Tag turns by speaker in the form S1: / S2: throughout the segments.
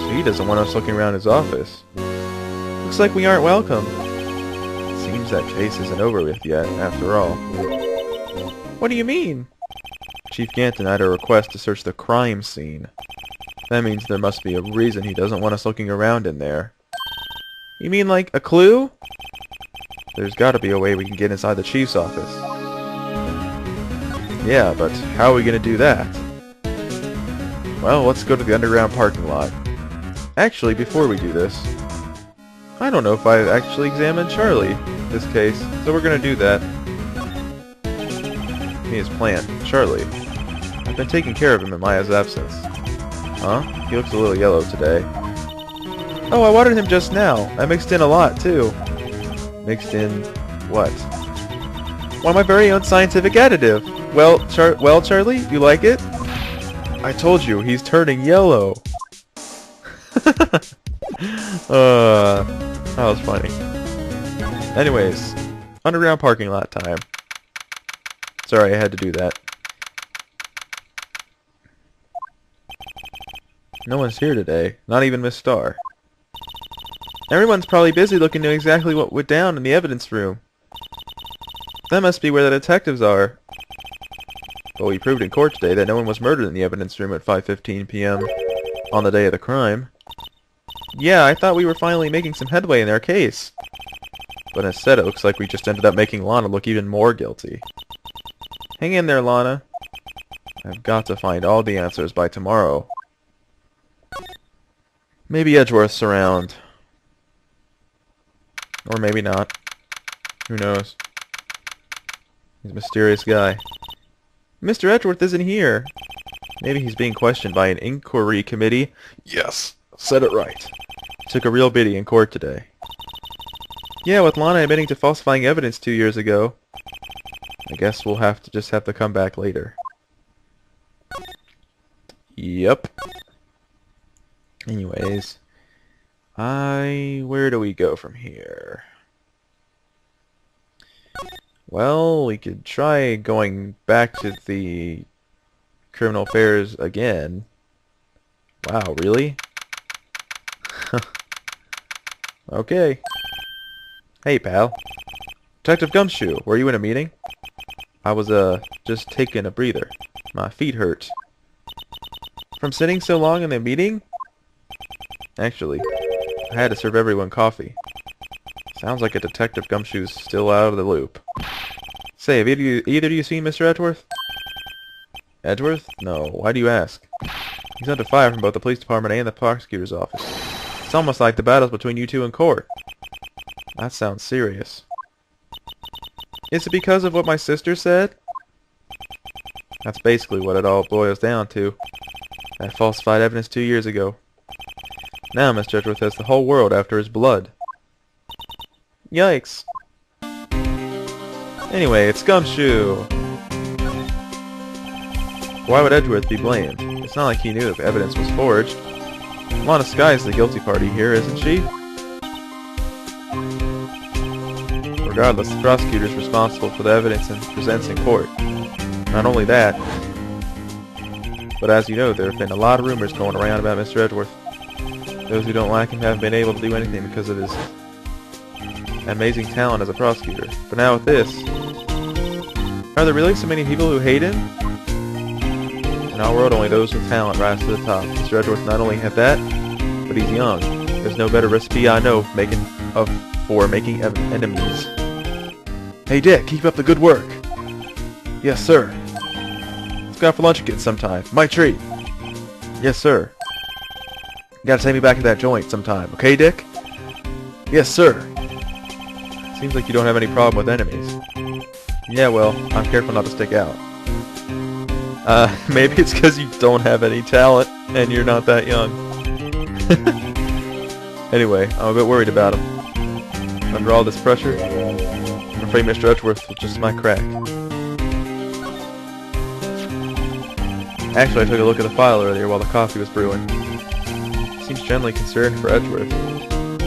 S1: So he doesn't want us looking around his office. Looks like we aren't welcome. Seems that case isn't over with yet, after all. What do you mean? Chief Ganton had a request to search the crime scene. That means there must be a reason he doesn't want us looking around in there. You mean like a clue? There's gotta be a way we can get inside the chief's office. Yeah, but how are we gonna do that? Well, let's go to the underground parking lot. Actually, before we do this, I don't know if I actually examined Charlie in this case, so we're gonna do that. His plant, Charlie. I've been taking care of him in Maya's absence. Huh? He looks a little yellow today. Oh, I watered him just now. I mixed in a lot, too. Mixed in what? Why, my very own scientific additive. Well, Charlie, you like it? I told you, he's turning yellow. That was funny. Anyways, underground parking lot time. Sorry, I had to do that. No one's here today, not even Miss Starr. Everyone's probably busy looking into exactly what went down in the evidence room. That must be where the detectives are. But we proved in court today that no one was murdered in the evidence room at 5:15 p.m. on the day of the crime. Yeah, I thought we were finally making some headway in our case. But instead it looks like we just ended up making Lana look even more guilty. Hang in there, Lana. I've got to find all the answers by tomorrow. Maybe Edgeworth's around. Or maybe not. Who knows? He's a mysterious guy. Mr. Edgeworth isn't here. Maybe he's being questioned by an inquiry committee. Yes, said it right. Took a real biddy in court today. Yeah, with Lana admitting to falsifying evidence 2 years ago. I guess we'll have to come back later. Yep. Anyways, where do we go from here? Well, we could try going back to the criminal affairs again. Wow, really? Okay. Hey, pal. Detective Gumshoe, were you in a meeting? I was, just taking a breather. My feet hurt. From sitting so long in the meeting? Actually, I had to serve everyone coffee. Sounds like a Detective Gumshoe's still out of the loop. Say, have either of you seen Mr. Edgeworth? Edgeworth? No. Why do you ask? He's under fire from both the police department and the prosecutor's office. It's almost like the battle's between you two in court. That sounds serious. Is it because of what my sister said? That's basically what it all boils down to. That falsified evidence 2 years ago. Now Mr. Edgeworth has the whole world after his blood. Yikes. Anyway, it's Gumshoe. Why would Edgeworth be blamed? It's not like he knew if evidence was forged. Lana Skye is the guilty party here, isn't she? Regardless, the prosecutor is responsible for the evidence and presents in court. Not only that, but as you know, there have been a lot of rumors going around about Mr. Edgeworth. Those who don't like him haven't been able to do anything because of his amazing talent as a prosecutor. But now with this, are there really so many people who hate him? In our world, only those with talent rise to the top. Mr. Edgeworth not only had that, but he's young. There's no better recipe I know for making enemies. Hey Dick, keep up the good work. Yes, sir. Let's go out for lunch again sometime. My treat. Yes, sir. You gotta take me back to that joint sometime, okay, Dick? Yes, sir. Seems like you don't have any problem with enemies. Yeah, well, I'm careful not to stick out. Maybe it's because you don't have any talent and you're not that young. Anyway, I'm a bit worried about him. Under all this pressure, I'm afraid Mr. Edgeworth will just might crack. Actually, I took a look at the file earlier while the coffee was brewing. Seems generally concerned for Edgeworth.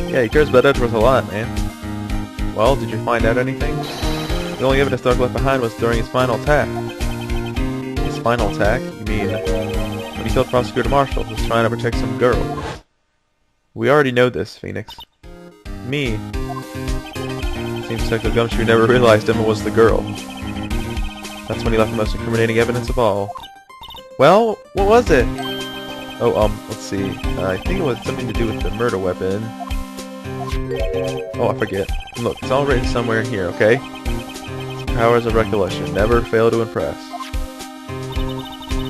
S1: Yeah, he cares about Edgeworth a lot, man. Well, did you find out anything? The only evidence Doug left behind was during his final attack. His final attack? You mean when he killed Prosecutor Marshall, who was trying to protect some girl? We already know this, Phoenix. Me. Seems Detective Gumshoe never realized Emma was the girl. That's when he left the most incriminating evidence of all. Well, what was it? Oh, let's see. I think it was something to do with the murder weapon. Oh, I forget. Look, it's all written somewhere in here, okay? Powers of recollection never fail to impress.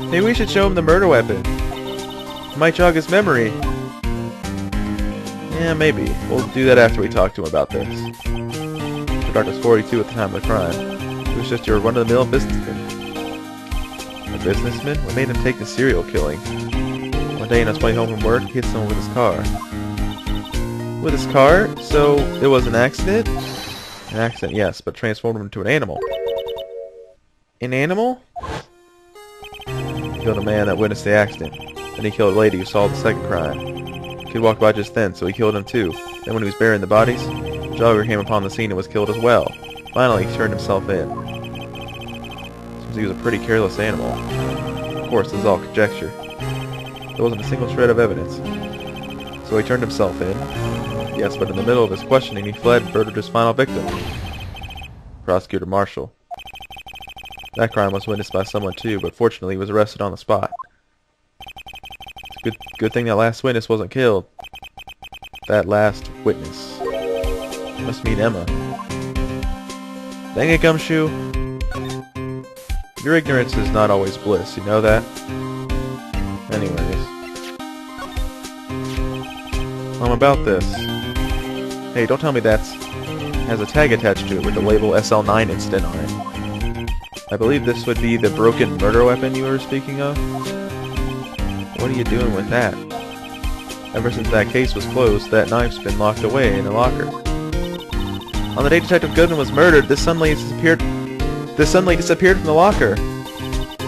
S1: Maybe we should show him the murder weapon. It might jog his memory. Yeah, maybe. We'll do that after we talk to him about this. Mr. Dark was 42 at the time of the crime. He was just your run-of-the-mill businessman. A businessman? What made him take the serial killing? One day on his way home from work, he hit someone with his car. With his car? So, it was an accident? An accident, yes, but transformed him into an animal. An animal? He killed a man that witnessed the accident. Then he killed a lady who saw the second crime. The kid walked by just then, so he killed him too. Then when he was burying the bodies, the jogger came upon the scene and was killed as well. Finally, he turned himself in. Seems he was a pretty careless animal. Of course, this is all conjecture. There wasn't a single shred of evidence. So he turned himself in. Yes, but in the middle of his questioning, he fled and murdered his final victim. Prosecutor Marshall. That crime was witnessed by someone too, but fortunately he was arrested on the spot. It's a good thing that last witness wasn't killed. That last witness. Must mean Emma. Dang it, Gumshoe. Your ignorance is not always bliss, you know that? Anyways. About this. Hey, don't tell me that's has a tag attached to it with the label SL9 incident on it. I believe this would be the broken murder weapon you were speaking of. What are you doing with that? Ever since that case was closed, that knife's been locked away in a locker. On the day Detective Goodman was murdered, this suddenly disappeared from the locker.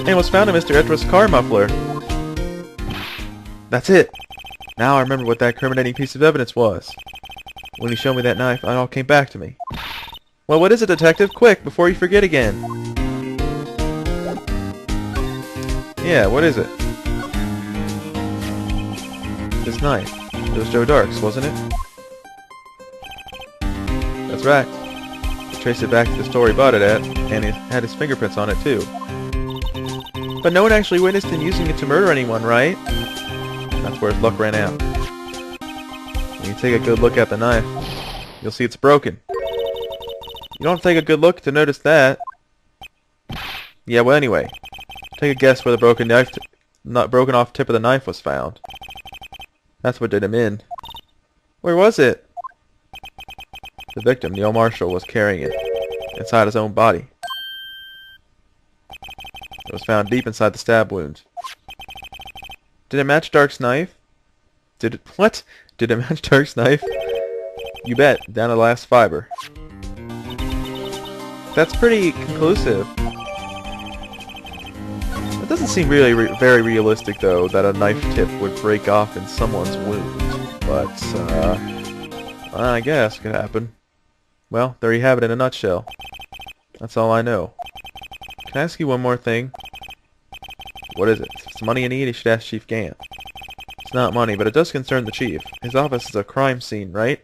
S1: And was found in Mr. Edgeworth's car muffler. That's it. Now I remember what that incriminating piece of evidence was. When he showed me that knife, it all came back to me. Well, what is it, Detective? Quick, before you forget again. Yeah, what is it? This knife. It was Joe Dark's, wasn't it? That's right. I traced it back to the store he bought it at, and it had his fingerprints on it, too. But no one actually witnessed him using it to murder anyone, right? That's where his luck ran out. When you take a good look at the knife, you'll see it's broken. You don't have to take a good look to notice that. Yeah, well anyway, take a guess where the broken off tip of the knife was found. That's what did him in. Where was it? The victim, Neil Marshall, was carrying it inside his own body. It was found deep inside the stab wound. Did it match Dark's knife? What? Did it match Dark's knife? You bet, down to the last fiber. That's pretty conclusive. It doesn't seem really very realistic, though, that a knife tip would break off in someone's wound. But, I guess it could happen. Well, there you have it in a nutshell. That's all I know. Can I ask you one more thing? What is it? If it's money you need, you should ask Chief Gant. It's not money, but it does concern the Chief. His office is a crime scene, right?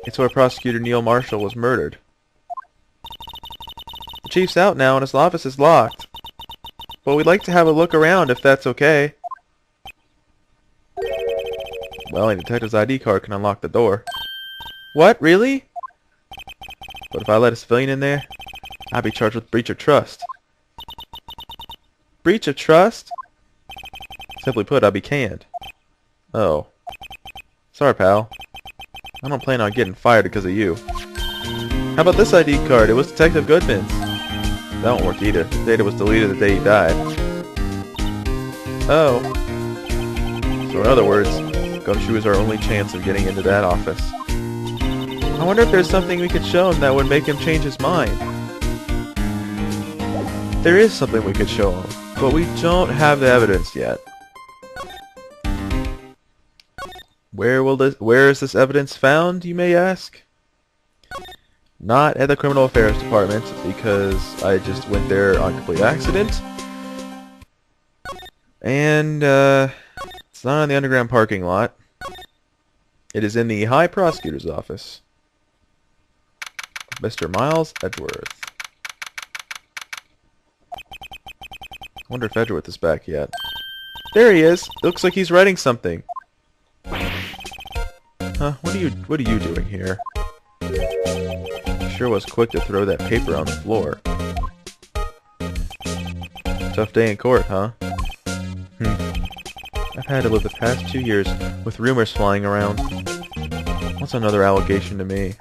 S1: It's where Prosecutor Neil Marshall was murdered. The Chief's out now and his office is locked. But we'd like to have a look around if that's okay. Well, a detective's ID card can unlock the door. What? Really? But if I let a civilian in there, I'd be charged with breach of trust. Breach of trust? Simply put, I'd be canned. Oh. Sorry, pal. I don't plan on getting fired because of you. How about this ID card? It was Detective Goodman's. That won't work either. The data was deleted the day he died. Oh. So in other words, Gumshoe is our only chance of getting into that office. I wonder if there's something we could show him that would make him change his mind. There is something we could show him, but we don't have the evidence yet. Where is this evidence found, you may ask? Not at the Criminal Affairs Department, because I just went there on complete accident. And, it's not in the underground parking lot. It is in the High Prosecutor's office. Mr. Miles Edgeworth. I wonder if Edgeworth is back yet. There he is! It looks like he's writing something. Huh? What are you doing here? Sure was quick to throw that paper on the floor. Tough day in court, huh? I've had to live the past 2 years with rumors flying around. What's another allegation to me?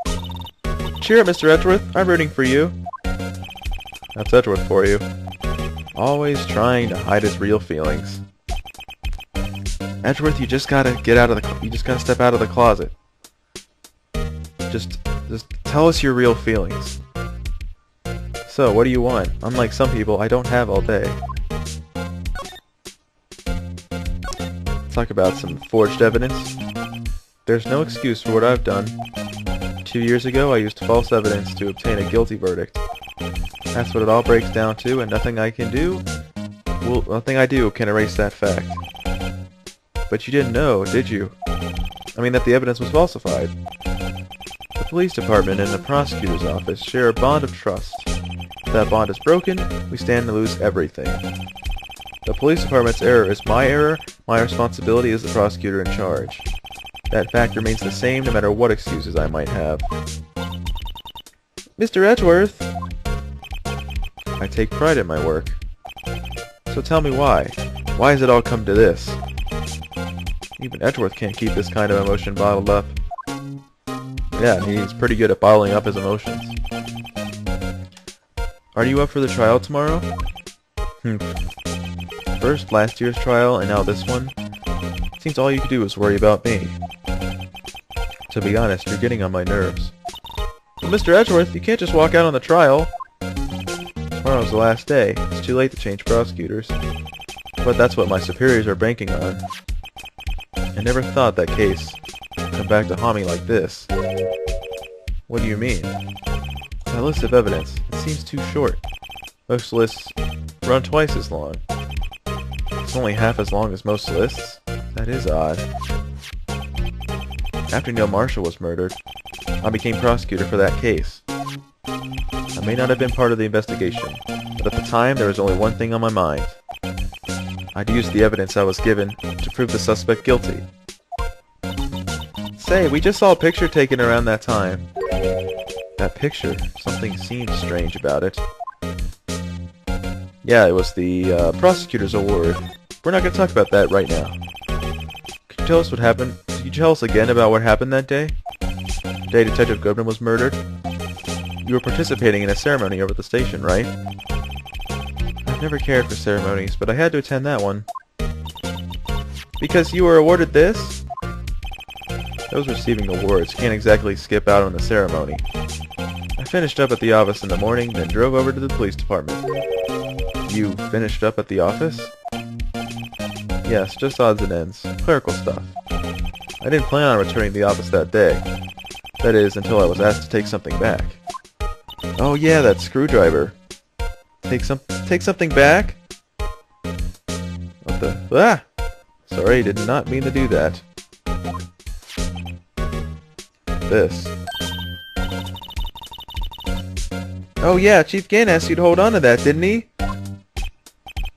S1: Cheer up, Mr. Edgeworth. I'm rooting for you. That's Edgeworth for you. Always trying to hide his real feelings. Edgeworth, you just gotta step out of the closet. Just tell us your real feelings. So, what do you want? Unlike some people, I don't have all day. Talk about some forged evidence. There's no excuse for what I've done. 2 years ago, I used false evidence to obtain a guilty verdict. That's what it all breaks down to, and nothing I do can erase that fact. But you didn't know, did you? I mean that the evidence was falsified. The police department and the prosecutor's office share a bond of trust. If that bond is broken, we stand to lose everything. The police department's error is my error, my responsibility is the prosecutor in charge. That fact remains the same no matter what excuses I might have. Mr. Edgeworth! I take pride in my work. So tell me why. Why has it all come to this? Even Edgeworth can't keep this kind of emotion bottled up. Yeah, he's pretty good at bottling up his emotions. Are you up for the trial tomorrow? First last year's trial and now this one. Seems all you could do is worry about me. To be honest, you're getting on my nerves. But Mr. Edgeworth, you can't just walk out on the trial. Tomorrow's the last day. It's too late to change prosecutors. But that's what my superiors are banking on. I never thought that case would come back to haunt me like this. What do you mean? That list of evidence, it seems too short. Most lists run twice as long. It's only half as long as most lists? That is odd. After Neil Marshall was murdered, I became prosecutor for that case. I may not have been part of the investigation, but at the time there was only one thing on my mind. I'd used the evidence I was given to prove the suspect guilty. Say, we just saw a picture taken around that time. That picture, something seemed strange about it. Yeah, it was the prosecutor's award. We're not going to talk about that right now. Could you tell us what happened? Could you tell us again about what happened that day? The day Detective Goodman was murdered? You were participating in a ceremony over at the station, right? I've never cared for ceremonies, but I had to attend that one. Because you were awarded this? Those receiving awards can't exactly skip out on the ceremony. I finished up at the office in the morning, then drove over to the police department. You finished up at the office? Yes, just odds and ends. Clerical stuff. I didn't plan on returning to the office that day. That is, until I was asked to take something back. Oh yeah, that screwdriver. Take something back? What the? Ah! Sorry, did not mean to do that. This. Oh yeah, Chief Gann asked you to hold on to that, didn't he?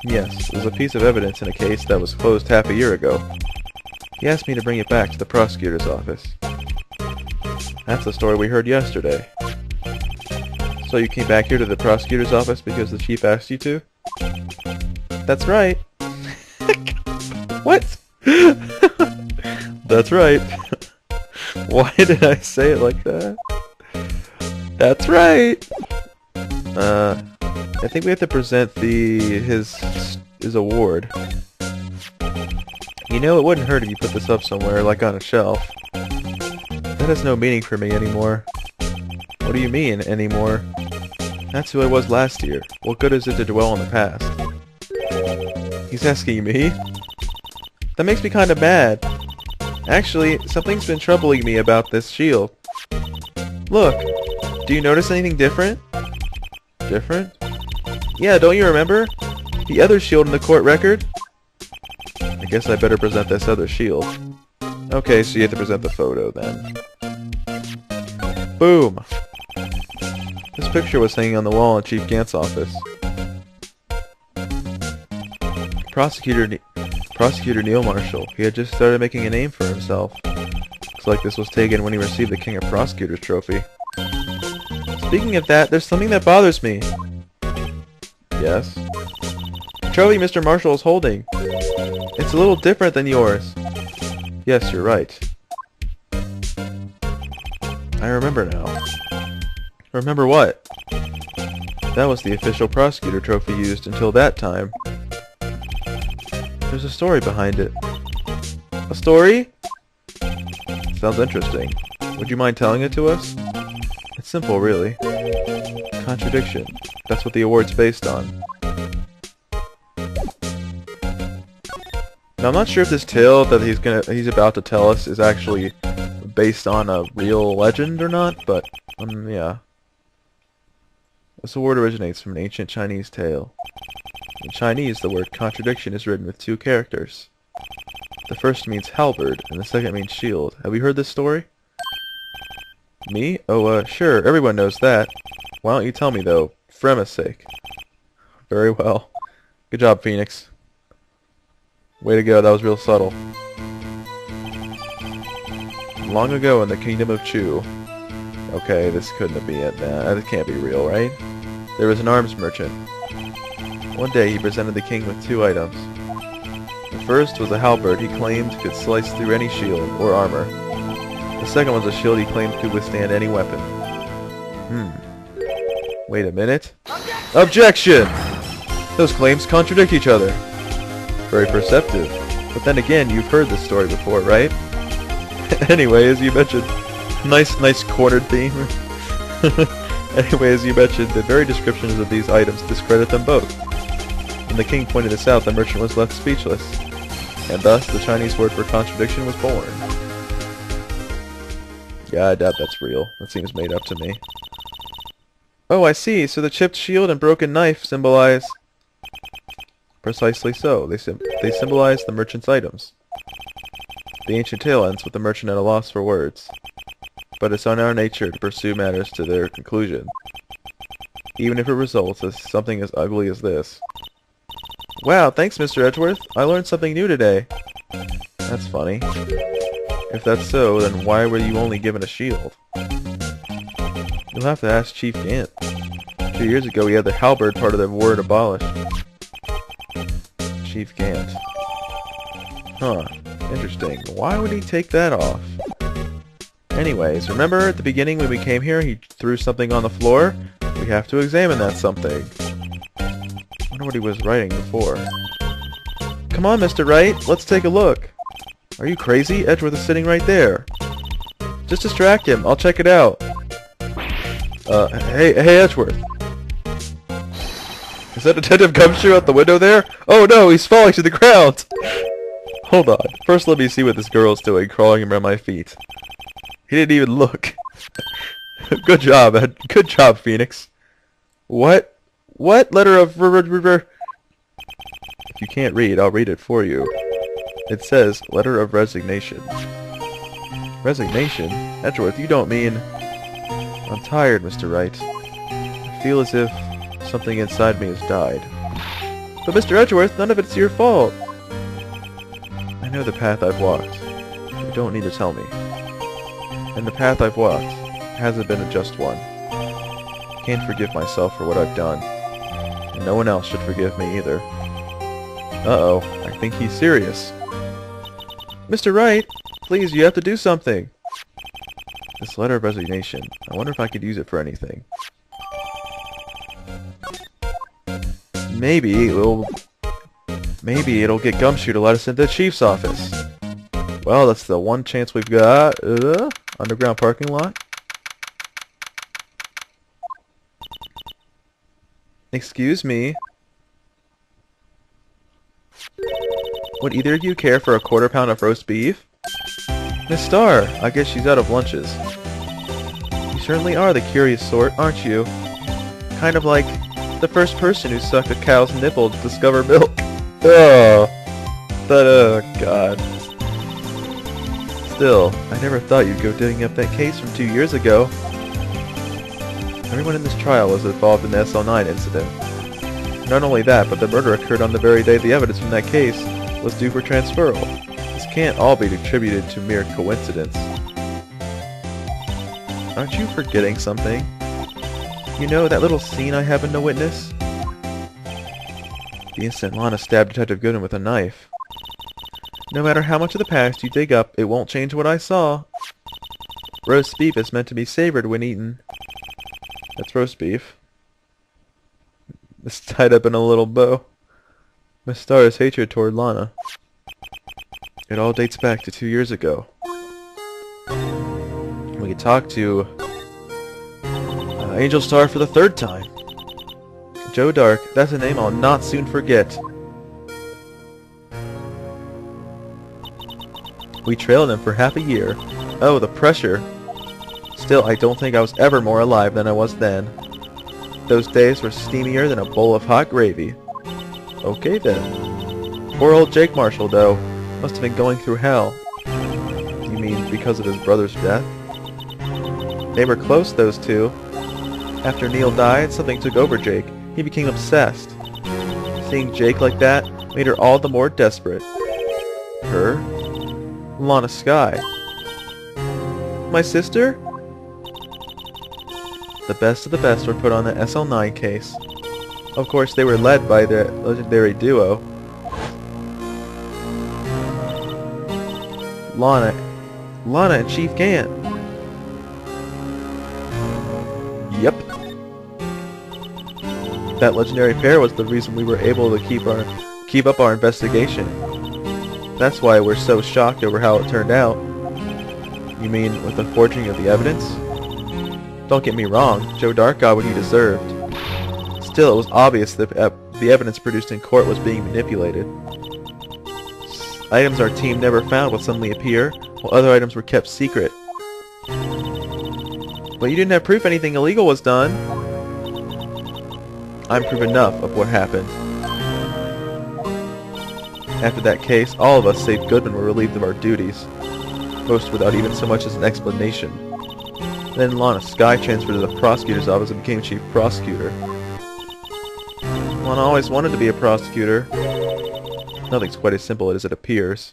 S1: Yes, it was a piece of evidence in a case that was closed half a year ago. He asked me to bring it back to the prosecutor's office. That's the story we heard yesterday. So you came back here to the prosecutor's office because the chief asked you to? That's right. What? That's right. Why did I say it like that? That's right. I think we have to present his award. You know, it wouldn't hurt if you put this up somewhere, like on a shelf. That has no meaning for me anymore. What do you mean, anymore? That's who I was last year. What good is it to dwell on the past? He's asking me? That makes me kinda mad. Actually, something's been troubling me about this shield. Look, do you notice anything different? Different? Yeah, don't you remember? The other shield in the court record? I guess I better present this other shield. Okay, so you have to present the photo then. Boom! This picture was hanging on the wall in Chief Gant's office. Prosecutor Neil Marshall. He had just started making a name for himself. Looks like this was taken when he received the King of Prosecutors trophy. Speaking of that, there's something that bothers me. Yes? The trophy Mr. Marshall is holding. It's a little different than yours. Yes, you're right. I remember now. Remember what? That was the official prosecutor trophy used until that time. There's a story behind it. A story? Sounds interesting. Would you mind telling it to us? It's simple, really. Contradiction. That's what the award's based on. Now, I'm not sure if this tale that he's about to tell us is actually based on a real legend or not, but yeah. This award originates from an ancient Chinese tale. In Chinese, the word contradiction is written with two characters. The first means halberd, and the second means shield. Have you heard this story? Me? Oh, sure, everyone knows that. Why don't you tell me, though, for Emma's sake? Very well. Good job, Phoenix. Way to go, that was real subtle. Long ago in the kingdom of Chu. Okay, this couldn't be it. That can't be real, right? There was an arms merchant. One day he presented the king with two items. The first was a halberd he claimed could slice through any shield or armor. The second was a shield he claimed could withstand any weapon. Wait a minute. Objection! Those claims contradict each other. Very perceptive. But then again, you've heard this story before, right? Anyway, as you mentioned, nice cornered theme. Anyway, as you mentioned, the very descriptions of these items discredit them both. When the king pointed this out, the merchant was left speechless, and thus the Chinese word for contradiction was born. Yeah, I doubt that's real. That seems made up to me. Oh, I see. So the chipped shield and broken knife symbolize... Precisely so. They symbolize the merchant's items. The ancient tale ends with the merchant at a loss for words. But it's on our nature to pursue matters to their conclusion, even if it results as something as ugly as this. Wow, thanks, Mr. Edgeworth. I learned something new today. That's funny. If that's so, then why were you only given a shield? You'll have to ask Chief Gant. 2 years ago, he had the halberd part of the word abolished. Chief Gant. Huh. Interesting. Why would he take that off? Anyways, remember at the beginning when we came here, he threw something on the floor? We have to examine that something. I wonder what he was writing before. Come on, Mr. Wright, let's take a look. Are you crazy? Edgeworth is sitting right there. Just distract him, I'll check it out. Hey Edgeworth. Is that Detective Gumshoe out the window there? Oh no, he's falling to the ground! Hold on, first let me see what this girl's doing, crawling around my feet. He didn't even look. Good job, Ed. Good job, Phoenix. What? What? Letter of... If you can't read, I'll read it for you. It says, letter of resignation. Resignation? Edgeworth, you don't mean... I'm tired, Mr. Wright. I feel as if something inside me has died. But Mr. Edgeworth, none of it's your fault. I know the path I've walked. You don't need to tell me. And the path I've walked hasn't been a just one. I can't forgive myself for what I've done. And no one else should forgive me either. Uh-oh, I think he's serious. Mr. Wright, please, you have to do something. This letter of resignation, I wonder if I could use it for anything. Maybe it'll get Gumshoe to let us into the chief's office. Well, that's the one chance we've got. Underground parking lot. Excuse me. Would either of you care for a quarter pound of roast beef? Miss Starr, I guess she's out of lunches. You certainly are the curious sort, aren't you? Kind of like the first person who sucked a cow's nipple to discover milk. Oh, God. Still, I never thought you'd go digging up that case from 2 years ago. Everyone in this trial was involved in the SL9 incident. Not only that, but the murder occurred on the very day the evidence from that case was due for transferal. This can't all be attributed to mere coincidence. Aren't you forgetting something? You know, that little scene I happened to witness? The instant Lana stabbed Detective Goodman with a knife. No matter how much of the past you dig up, it won't change what I saw. Roast beef is meant to be savored when eaten. That's roast beef. It's tied up in a little bow. Miss Starr's hatred toward Lana. It all dates back to 2 years ago. We talked to Angel Star for the 3rd time. Joe Dark, that's a name I'll not soon forget. We trailed him for half a year. Oh, the pressure. Still, I don't think I was ever more alive than I was then. Those days were steamier than a bowl of hot gravy. Okay then. Poor old Jake Marshall, though. Must have been going through hell. You mean because of his brother's death? They were close, those two. After Neil died, something took over Jake. He became obsessed. Seeing Jake like that made her all the more desperate. Her? Lana Skye. My sister? The best of the best were put on the SL9 case. Of course, they were led by the legendary duo. Lana and Chief Gant. Yep. That legendary pair was the reason we were able to keep up our investigation. That's why we're so shocked over how it turned out. You mean with the forging of the evidence? Don't get me wrong, Joe Dark got what he deserved. Still, it was obvious that the evidence produced in court was being manipulated. Items our team never found would suddenly appear, while other items were kept secret. But you didn't have proof anything illegal was done. I'm proof enough of what happened. After that case, all of us save Goodman were relieved of our duties, most without even so much as an explanation. Then Lana Skye transferred to the prosecutor's office and became chief prosecutor. Lana always wanted to be a prosecutor. Nothing's quite as simple as it appears.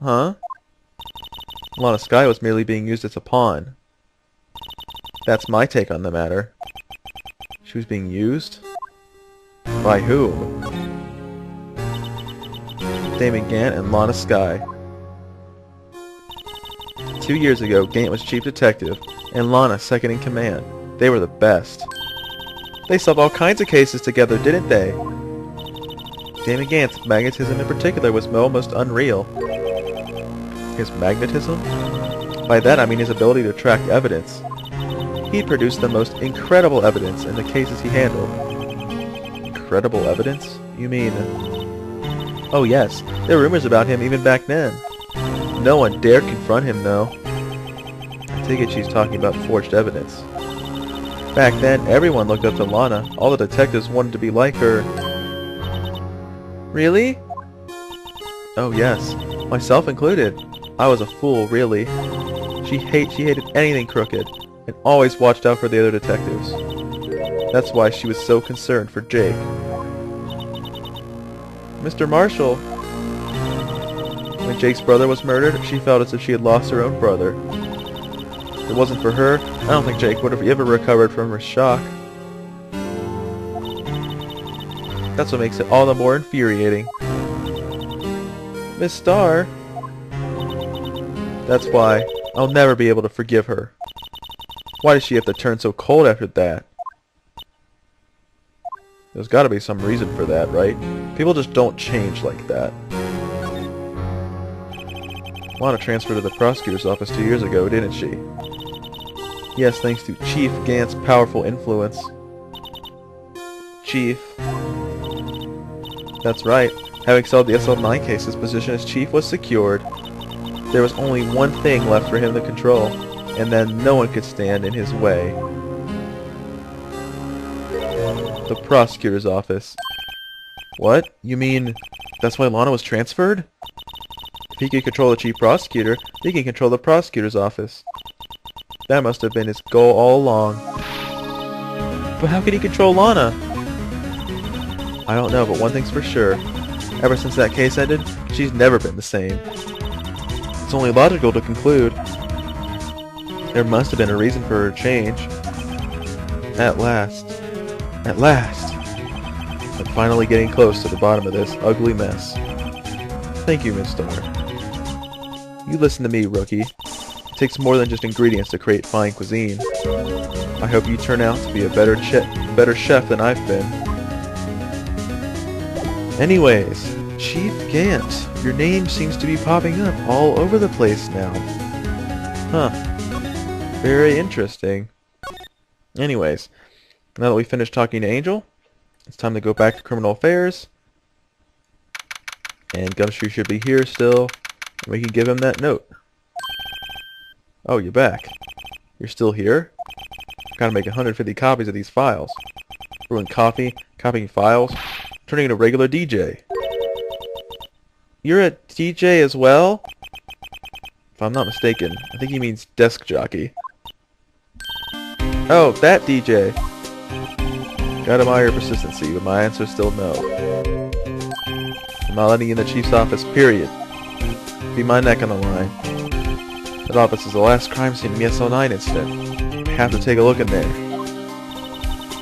S1: Huh? Lana Skye was merely being used as a pawn. That's my take on the matter. She was being used? By whom? Damon Gant and Lana Skye. 2 years ago, Gant was chief detective, and Lana second in command. They were the best. They solved all kinds of cases together, didn't they? Damon Gant's magnetism in particular was almost unreal. His magnetism? By that I mean his ability to track evidence. He produced the most incredible evidence in the cases he handled. Incredible evidence? You mean... Oh yes, there were rumors about him even back then. No one dared confront him, though. I take it she's talking about forged evidence. Back then, everyone looked up to Lana. All the detectives wanted to be like her. Really? Oh yes, myself included. I was a fool, really. She hated anything crooked, and always watched out for the other detectives. That's why she was so concerned for Jake. Mr. Marshall. When Jake's brother was murdered, she felt as if she had lost her own brother. If it wasn't for her, I don't think Jake would have ever recovered from her shock. That's what makes it all the more infuriating. Miss Starr. That's why I'll never be able to forgive her. Why does she have to turn so cold after that? There's gotta be some reason for that, right? People just don't change like that. Lana transferred to the prosecutor's office 2 years ago, didn't she? Yes, thanks to Chief Gant's powerful influence. Chief. That's right. Having solved the SL9 case, his position as chief was secured. There was only one thing left for him to control, and then no one could stand in his way. The prosecutor's office. What? You mean that's why Lana was transferred? If he could control the chief prosecutor, he can control the prosecutor's office. That must have been his goal all along. But how could he control Lana? I don't know, but one thing's for sure. Ever since that case ended, she's never been the same. It's only logical to conclude there must have been a reason for her change. At last. At last. I'm finally getting close to the bottom of this ugly mess. Thank you, Miss Stoner. You listen to me, rookie. It takes more than just ingredients to create fine cuisine. I hope you turn out to be a better chef than I've been. Anyways, Chief Gant, your name seems to be popping up all over the place now. Huh. Very interesting. Anyways, now that we finished talking to Angel, it's time to go back to Criminal Affairs. And Gumshoe should be here still, and we can give him that note. Oh, you're back. You're still here? Gotta make 150 copies of these files. Brewing coffee, copying files, turning into a regular DJ. You're a DJ as well? If I'm not mistaken, I think he means desk jockey. Oh, that DJ. Gotta admire your persistency, but my answer's still no. I'm not letting you in the chief's office, period. Be my neck on the line. That office is the last crime scene in the SL9 incident. I have to take a look in there.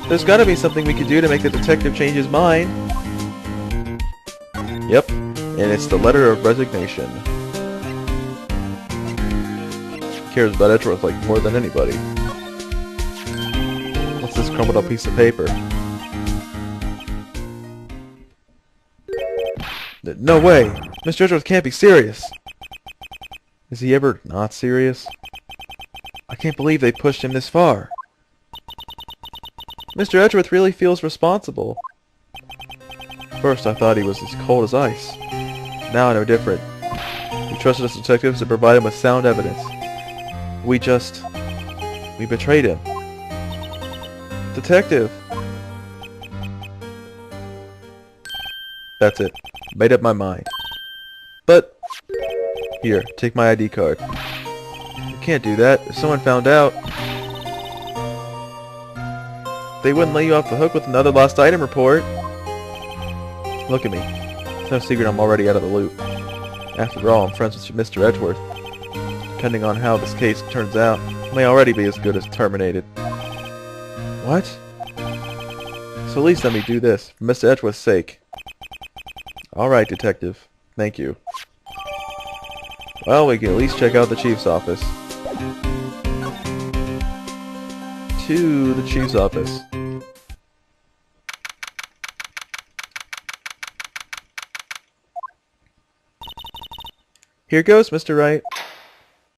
S1: There's gotta be something we could do to make the detective change his mind. Yep, and it's the letter of resignation. He cares about Edgeworth like more than anybody. What's this crumpled up piece of paper? No way! Mr. Edgeworth can't be serious! Is he ever not serious? I can't believe they pushed him this far. Mr. Edgeworth really feels responsible. First I thought he was as cold as ice. Now I know different. He trusted us detectives to provide him with sound evidence. We betrayed him. Detective! That's it. Made up my mind. But... Here, take my ID card. You can't do that. If someone found out... They wouldn't let you off the hook with another lost item report. Look at me. It's no secret I'm already out of the loop. After all, I'm friends with Mr. Edgeworth. Depending on how this case turns out, it may already be as good as terminated. What? So at least let me do this, for Mr. Edgeworth's sake. Alright, detective. Thank you. Well, we can at least check out the chief's office. To the chief's office. Here goes, Mr. Wright.